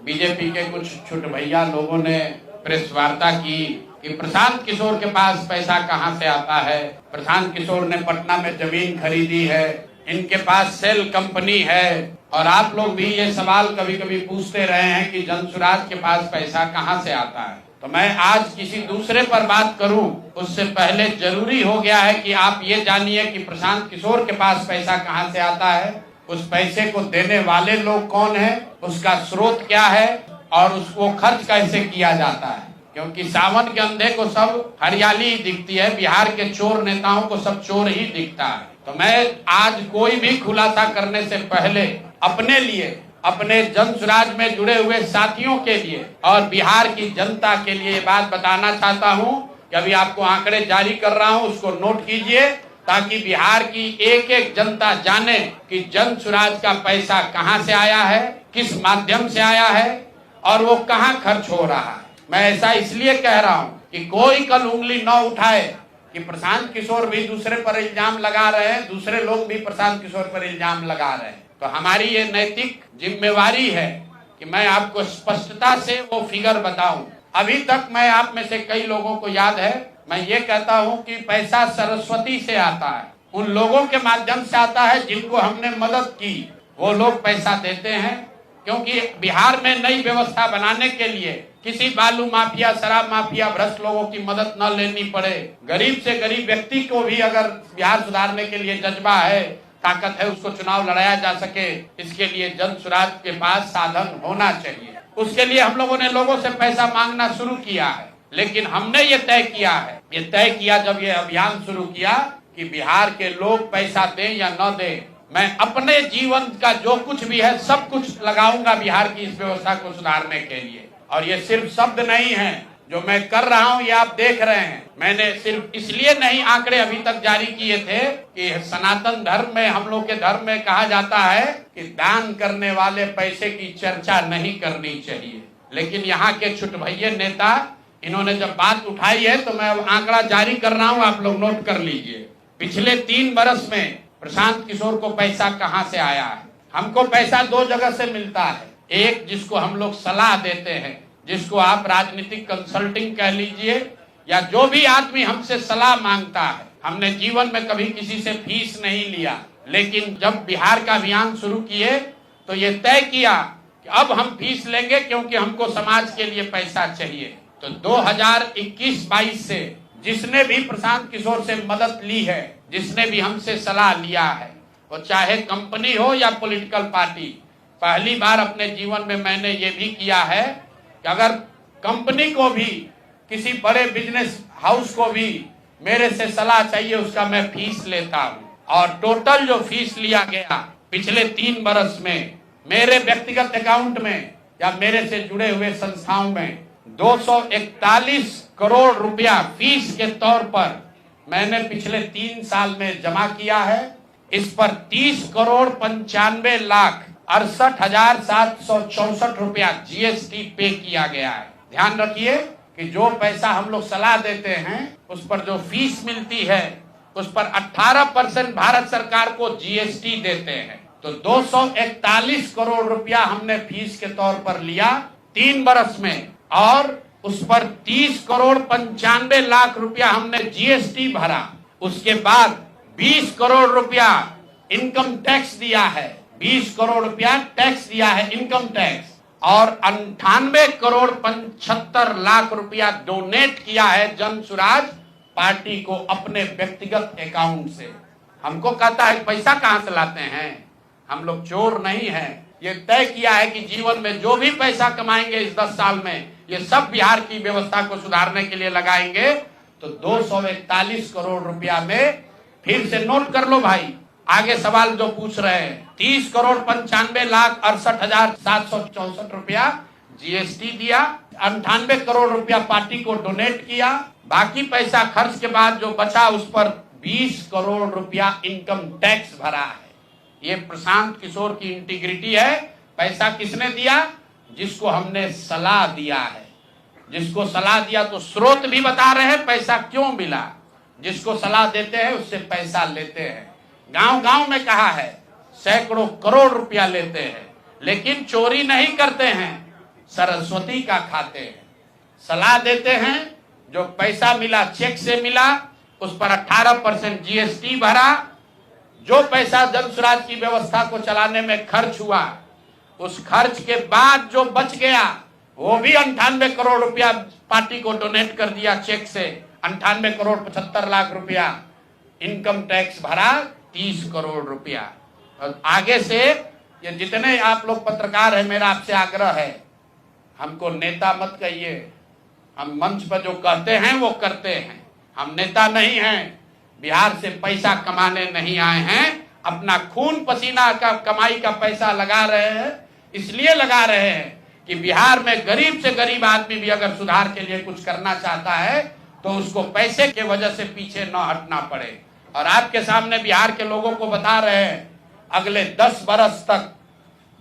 BJP के कुछ छोटे भैया लोगों ने प्रेस वार्ता की कि प्रशांत किशोर के पास पैसा कहां से आता है। प्रशांत किशोर ने पटना में जमीन खरीदी है, इनके पास सेल कंपनी है। और आप लोग भी ये सवाल कभी कभी पूछते रहे हैं कि जनसुराज के पास पैसा कहां से आता है। तो मैं आज किसी दूसरे पर बात करूं उससे पहले जरूरी हो गया है कि आप ये जानिए कि प्रशांत किशोर के पास पैसा कहां से आता है, उस पैसे को देने वाले लोग कौन है, उसका स्रोत क्या है और उसको खर्च कैसे किया जाता है। क्योंकि सावन के अंधे को सब हरियाली ही दिखती है, बिहार के चोर नेताओं को सब चोर ही दिखता है। तो मैं आज कोई भी खुलासा करने से पहले अपने लिए, अपने जनसुराज में जुड़े हुए साथियों के लिए और बिहार की जनता के लिए ये बात बताना चाहता हूं कि अभी आपको आंकड़े जारी कर रहा हूं, उसको नोट कीजिए ताकि बिहार की एक एक जनता जाने कि जनसुराज का पैसा कहां से आया है, किस माध्यम से आया है और वो कहां खर्च हो रहा है। मैं ऐसा इसलिए कह रहा हूं कि कोई कल उंगली न उठाए कि प्रशांत किशोर भी दूसरे पर इल्जाम लगा रहे हैं, दूसरे लोग भी प्रशांत किशोर पर इल्जाम लगा रहे हैं। तो हमारी ये नैतिक जिम्मेवारी है कि मैं आपको स्पष्टता से वो फिगर बताऊं। अभी तक मैं आप में से कई लोगों को याद है, मैं ये कहता हूं कि पैसा सरस्वती से आता है, उन लोगों के माध्यम से आता है जिनको हमने मदद की, वो लोग पैसा देते हैं। क्योंकि बिहार में नई व्यवस्था बनाने के लिए किसी बालू माफिया, शराब माफिया, भ्रष्ट लोगों की मदद न लेनी पड़े, गरीब से गरीब व्यक्ति को भी अगर बिहार सुधारने के लिए जज्बा है, ताकत है, उसको चुनाव लड़ाया जा सके, इसके लिए जनसुराज के पास साधन होना चाहिए। उसके लिए हम लोगों ने लोगों से पैसा मांगना शुरू किया है, लेकिन हमने ये तय किया जब ये अभियान शुरू किया कि बिहार के लोग पैसा दें या न दें, मैं अपने जीवन का जो कुछ भी है सब कुछ लगाऊंगा बिहार की इस व्यवस्था को सुधारने के लिए। और ये सिर्फ शब्द नहीं है जो मैं कर रहा हूं, ये आप देख रहे हैं। मैंने सिर्फ इसलिए नहीं आंकड़े अभी तक जारी किए थे कि सनातन धर्म में, हम लोग के धर्म में कहा जाता है कि दान करने वाले पैसे की चर्चा नहीं करनी चाहिए। लेकिन यहाँ के छुटभैये नेता, इन्होंने जब बात उठाई है तो मैं अब आंकड़ा जारी कर रहा हूँ, आप लोग नोट कर लीजिए। पिछले 3 वर्ष में प्रशांत किशोर को पैसा कहां से आया है। हमको पैसा 2 जगह से मिलता है। एक, जिसको हम लोग सलाह देते हैं, जिसको आप राजनीतिक कंसल्टिंग कह लीजिए, या जो भी आदमी हमसे सलाह मांगता है। हमने जीवन में कभी किसी से फीस नहीं लिया, लेकिन जब बिहार का अभियान शुरू किए तो ये तय किया कि अब हम फीस लेंगे क्योंकि हमको समाज के लिए पैसा चाहिए। तो 2021-22 से जिसने भी प्रशांत किशोर से मदद ली है, जिसने भी हमसे सलाह लिया है, वो चाहे कंपनी हो या पॉलिटिकल पार्टी, पहली बार अपने जीवन में मैंने ये भी किया है कि अगर कंपनी को भी, किसी बड़े बिजनेस हाउस को भी मेरे से सलाह चाहिए, उसका मैं फीस लेता हूँ। और टोटल जो फीस लिया गया पिछले 3 वर्ष में मेरे व्यक्तिगत अकाउंट में या मेरे से जुड़े हुए संस्थाओं में 241 करोड़ रुपया फीस के तौर पर मैंने पिछले 3 साल में जमा किया है। इस पर 30 करोड़ 95 लाख 68,764 रुपया जीएसटी पे किया गया है। ध्यान रखिए कि जो पैसा हम लोग सलाह देते हैं, उस पर जो फीस मिलती है, उस पर 18% भारत सरकार को जीएसटी देते हैं। तो 241 करोड़ रुपया हमने फीस के तौर पर लिया 3 वर्ष में, और उस पर 30 करोड़ 95 लाख रुपया हमने जीएसटी भरा। उसके बाद 20 करोड़ रुपया इनकम टैक्स दिया है, 20 करोड़ रुपया टैक्स दिया है, इनकम टैक्स, और 98 करोड़ 75 लाख रुपया डोनेट किया है जनसुराज पार्टी को अपने व्यक्तिगत अकाउंट से। हमको कहता है पैसा कहां से लाते हैं, हम लोग चोर नहीं हैं। ये तय किया है कि जीवन में जो भी पैसा कमाएंगे इस 10 साल में, ये सब बिहार की व्यवस्था को सुधारने के लिए लगाएंगे। तो 241 करोड़ रुपया में, फिर से नोट कर लो भाई, आगे सवाल जो पूछ रहे हैं, 30 करोड़ 95 लाख 68,764 रुपया जीएसटी दिया, 98 करोड़ रुपया पार्टी को डोनेट किया, बाकी पैसा खर्च के बाद जो बचा उस पर 20 करोड़ रुपया इनकम टैक्स भरा है। ये प्रशांत किशोर की इंटीग्रिटी है। पैसा किसने दिया? जिसको हमने सलाह दिया है। जिसको सलाह दिया तो स्रोत भी बता रहे हैं पैसा क्यों मिला। जिसको सलाह देते हैं उससे पैसा लेते हैं। गांव गांव में कहा है, सैकड़ों करोड़ रुपया लेते हैं, लेकिन चोरी नहीं करते हैं। सरस्वती का खाते हैं, सलाह देते हैं। जो पैसा मिला चेक से मिला, उस पर 18% जीएसटी भरा। जो पैसा जन स्वराज की व्यवस्था को चलाने में खर्च हुआ, उस खर्च के बाद जो बच गया वो भी 98 करोड़ रुपया पार्टी को डोनेट कर दिया चेक से। 98 करोड़ 75 लाख रुपया। इनकम टैक्स भरा 30 करोड़ रुपया। और आगे से ये जितने आप लोग पत्रकार हैं, मेरा आपसे आग्रह है, हमको नेता मत कहिए। हम मंच पर जो कहते हैं वो करते हैं। हम नेता नहीं हैं, बिहार से पैसा कमाने नहीं आए हैं। अपना खून पसीना का कमाई का पैसा लगा रहे हैं। इसलिए लगा रहे हैं कि बिहार में गरीब से गरीब आदमी भी अगर सुधार के लिए कुछ करना चाहता है तो उसको पैसे के वजह से पीछे न हटना पड़े। और आपके सामने बिहार के लोगों को बता रहे हैं, अगले 10 बरस तक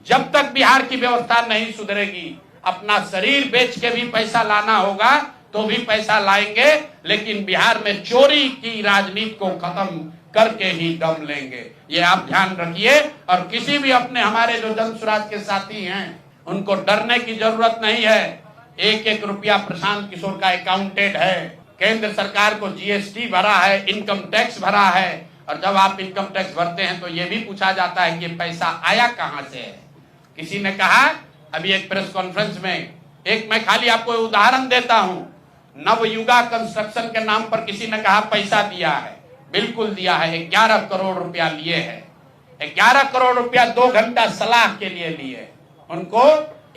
जब तक बिहार की व्यवस्था नहीं सुधरेगी, अपना शरीर बेच के भी पैसा लाना होगा तो भी पैसा लाएंगे, लेकिन बिहार में चोरी की राजनीति को खत्म करके ही दम लेंगे। ये आप ध्यान रखिए। और किसी भी अपने हमारे जो जन स्वराज के साथी हैं, उनको डरने की जरूरत नहीं है। 1-1 रुपया प्रशांत किशोर का अकाउंटेड है। केंद्र सरकार को जीएसटी भरा है, इनकम टैक्स भरा है। और जब आप इनकम टैक्स भरते हैं तो ये भी पूछा जाता है कि पैसा आया कहां से है। किसी ने कहा अभी एक प्रेस कॉन्फ्रेंस में, एक मैं खाली आपको उदाहरण देता हूं, नवयुगा कंस्ट्रक्शन के नाम पर किसी ने कहा पैसा दिया है। बिल्कुल दिया है। 11 करोड़ रुपया लिए है। 11 करोड़ रुपया 2 घंटा सलाह के लिए लिए। उनको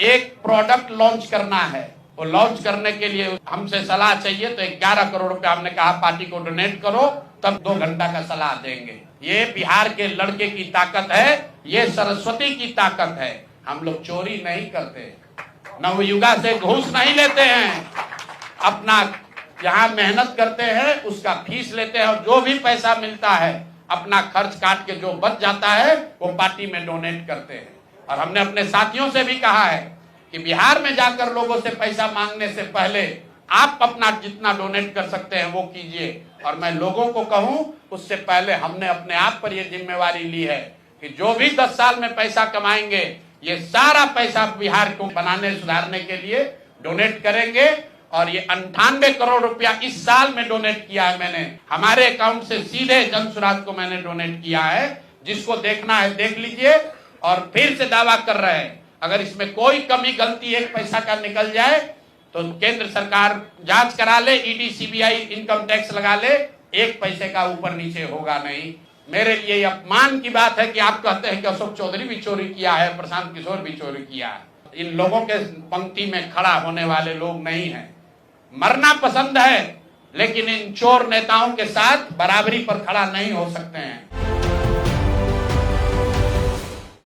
एक प्रोडक्ट लॉन्च करना है, वो लॉन्च करने के लिए हमसे सलाह चाहिए, तो 11 करोड़ रुपया हमने कहा पार्टी को डोनेट करो, तब 2 घंटा का सलाह देंगे। ये बिहार के लड़के की ताकत है, ये सरस्वती की ताकत है। हम लोग चोरी नहीं करते, नवयुगा से घूस नहीं लेते हैं, अपना जहां मेहनत करते हैं उसका फीस लेते हैं। और जो भी पैसा मिलता है अपना खर्च काट के जो बच जाता है वो पार्टी में डोनेट करते हैं। और हमने अपने साथियों से भी कहा है कि बिहार में जाकर लोगों से पैसा मांगने से पहले आप अपना जितना डोनेट कर सकते हैं वो कीजिए। और मैं लोगों को कहूं, उससे पहले हमने अपने आप पर यह जिम्मेवारी ली है कि जो भी 10 साल में पैसा कमाएंगे, ये सारा पैसा बिहार को बनाने सुधारने के लिए डोनेट करेंगे। और ये 98 करोड़ रुपया इस साल में डोनेट किया है मैंने, हमारे अकाउंट से सीधे जन स्वराज को मैंने डोनेट किया है। जिसको देखना है देख लीजिए। और फिर से दावा कर रहे हैं, अगर इसमें कोई कमी गलती 1 पैसा का निकल जाए तो केंद्र सरकार जांच करा ले, ईडी सीबीआई इनकम टैक्स लगा ले, 1 पैसे का ऊपर नीचे होगा नहीं। मेरे लिए अपमान की बात है कि आप कहते हैं कि अशोक चौधरी भी चोरी किया है, प्रशांत किशोर भी चोरी किया है। इन लोगों के पंक्ति में खड़ा होने वाले लोग नहीं हैं। मरना पसंद है, लेकिन इन चोर नेताओं के साथ बराबरी पर खड़ा नहीं हो सकते हैं।